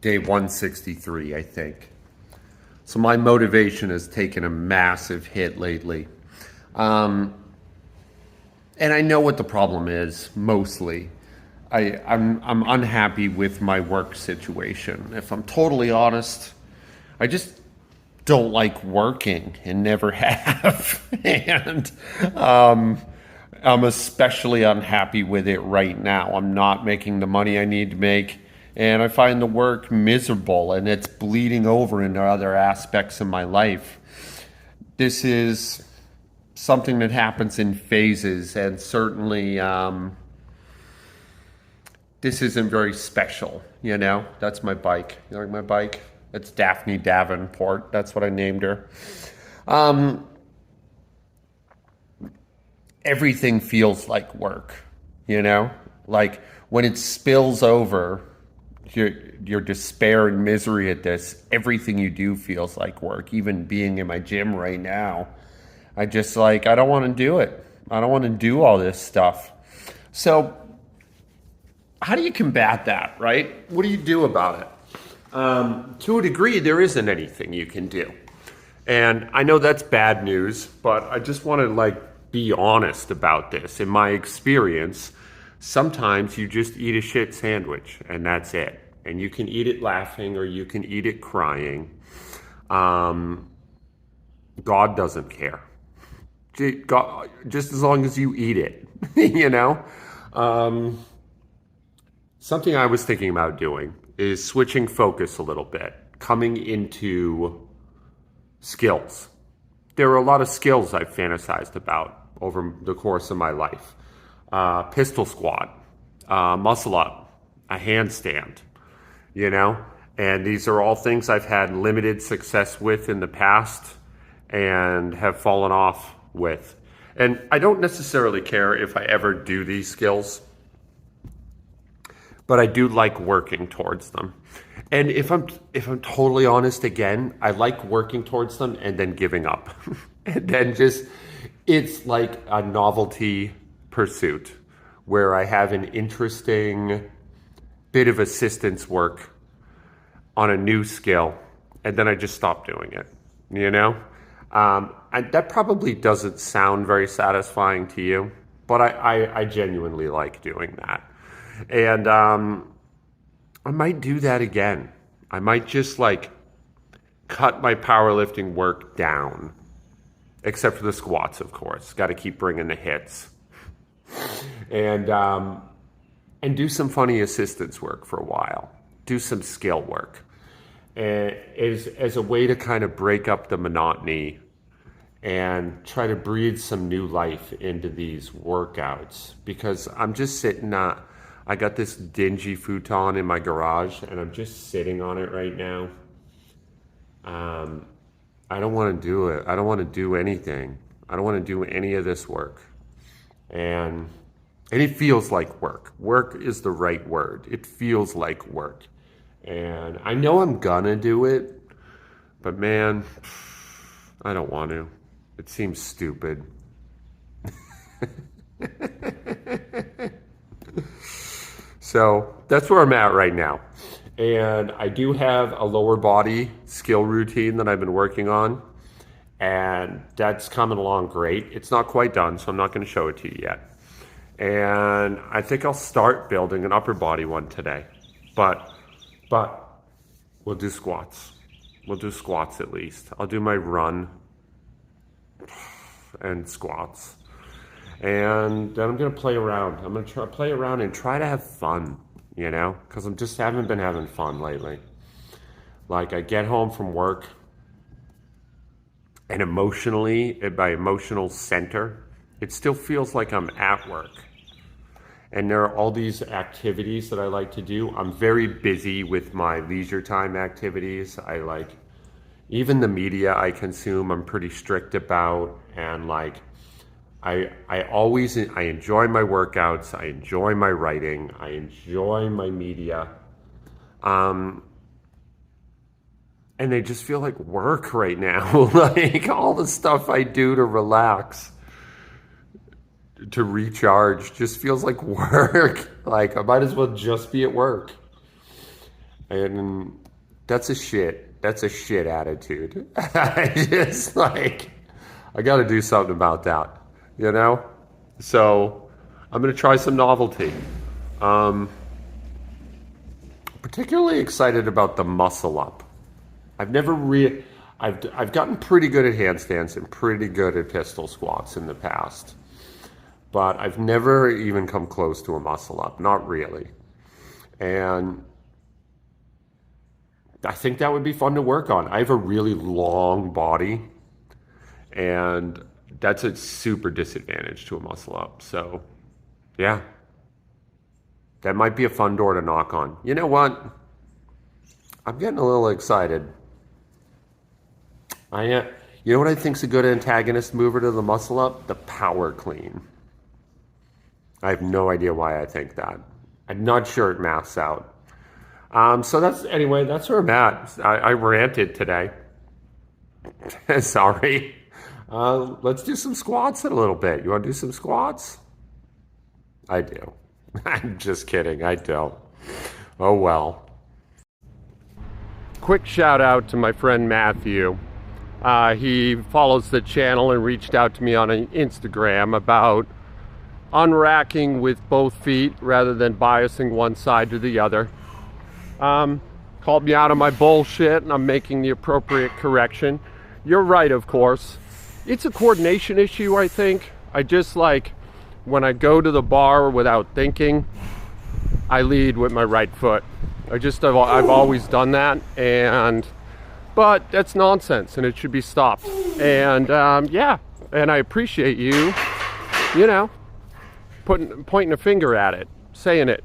Day 163, I think. So my motivation has taken a massive hit lately. Um, and I know what the problem is, mostly. I'm unhappy with my work situation. If I'm totally honest, I just don't like working and never have. And um, I'm especially unhappy with it right now. I'm not making the money I need to make, and I find the work miserable, and it's bleeding over into other aspects of my life. This is something that happens in phases, and certainly this isn't very special. That's my bike. You like my bike? It's Daphne Davenport. That's what I named her. Um, Everything feels like work, you know? Like when it spills over, your, your despair and misery at this, everything you do feels like work. Even being in my gym right now, I don't want to do it. I don't want to do all this stuff. So, how do you combat that, right? What do you do about it? To a degree, there isn't anything you can do. And I know that's bad news, but I just want to be honest about this. In my experience, sometimes you just eat a shit sandwich and that's it. And you can eat it laughing or you can eat it crying. Um, God doesn't care. God, just as long as you eat it, you know? Um, Something I was thinking about doing is switching focus a little bit, coming into skills. There are a lot of skills I've fantasized about over the course of my life. Pistol squat, muscle up, a handstand, you know? And these are all things I've had limited success with in the past and have fallen off with. And I don't necessarily care if I ever do these skills, but I do like working towards them. And if I'm totally honest again, I like working towards them and then giving up. And then just it's like a novelty pursuit where I have an interesting bit of assistance work on a new skill and then I just stop doing it, you know? And that probably doesn't sound very satisfying to you, but I genuinely like doing that. And I might do that again. I might just cut my powerlifting work down, except for the squats, of course. Got to keep bringing the hits, and do some funny assistance work for a while. Do some skill work, and as a way to kind of break up the monotony and try to breathe some new life into these workouts. Because I'm just sitting I got this dingy futon in my garage and I'm just sitting on it right now. I don't want to do it. I don't want to do anything. I don't want to do any of this work. And it feels like work. Work is the right word. It feels like work. And I know I'm gonna do it, but man, I don't want to. It seems stupid. So that's where I'm at right now. And I do have a lower body skill routine that I've been working on. And that's coming along great. It's not quite done, so I'm not going to show it to you yet. And I think I'll start building an upper body one today. But we'll do squats. We'll do squats at least. I'll do my run and squats. And then I'm going to play around. I'm going to play around and try to have fun, you know? Because I just haven't been having fun lately. Like, I get home from work, and emotionally, at my emotional center, it still feels like I'm at work. And there are all these activities that I like to do. I'm very busy with my leisure time activities. Even the media I consume, I'm pretty strict about. And I enjoy my workouts, I enjoy my writing, I enjoy my media. And they just feel like work right now. Like all the stuff I do to relax, to recharge, just feels like work. Like I might as well just be at work. And that's a shit attitude. I just like, I got to do something about that, you know? So I'm going to try some novelty. Particularly excited about the muscle up. I've never I've gotten pretty good at handstands and pretty good at pistol squats in the past, but I've never even come close to a muscle up, not really. And I think that would be fun to work on. I have a really long body, and that's a super disadvantage to a muscle up. So, yeah, that might be a fun door to knock on. You know what? I'm getting a little excited. You know what I think's a good antagonist mover to the muscle up? The power clean. I have no idea why I think that. I'm not sure it maths out. So that's where I'm at. I ranted today. Sorry. Let's do some squats in a little bit. You want to do some squats? I do. I'm just kidding. I don't. Oh well. Quick shout out to my friend Matthew. He follows the channel and reached out to me on Instagram about unracking with both feet rather than biasing one side to the other. Called me out on my bullshit, and I'm making the appropriate correction. You're right, of course. It's a coordination issue, I think. I just like, when I go to the bar without thinking, I lead with my right foot. I've always done that, but that's nonsense, and it should be stopped. And yeah, and I appreciate you pointing a finger at it, saying it.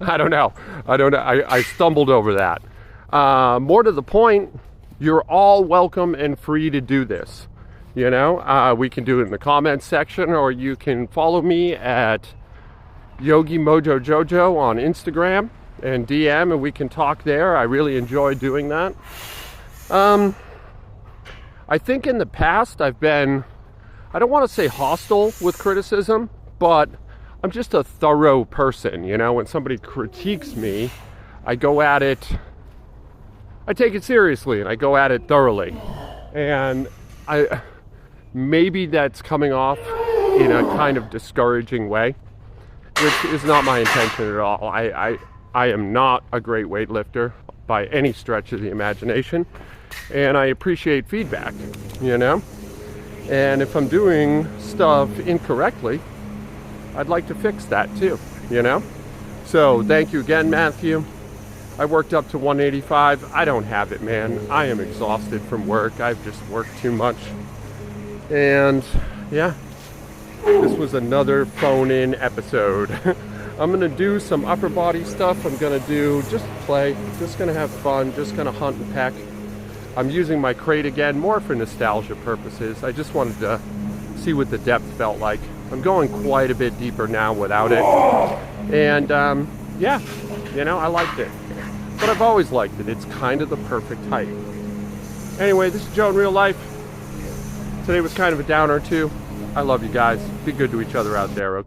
I don't know. I stumbled over that. More to the point, you're all welcome and free to do this. We can do it in the comments section, or you can follow me at Yogi Mojo Jojo on Instagram and DM, and we can talk there. I really enjoy doing that. I think in the past I've been, I don't want to say hostile with criticism, but I'm just a thorough person. When somebody critiques me, I go at it, I take it seriously, and I go at it thoroughly. And maybe that's coming off in a kind of discouraging way, which is not my intention at all. I am not a great weightlifter by any stretch of the imagination, and I appreciate feedback, and if I'm doing stuff incorrectly, I'd like to fix that too, So thank you again, Matthew. I worked up to 185. I don't have it, man. I am exhausted from work. I've just worked too much. And yeah, this was another phone-in episode. I'm going to do some upper body stuff. I'm going to do just play, just going to have fun, just going to hunt and peck. I'm using my crate again, more for nostalgia purposes. I just wanted to see what the depth felt like. I'm going quite a bit deeper now without it. And yeah, I liked it. But I've always liked it. It's kind of the perfect height. Anyway, this is Joe in real life. Today was kind of a downer too. I love you guys. Be good to each other out there, okay?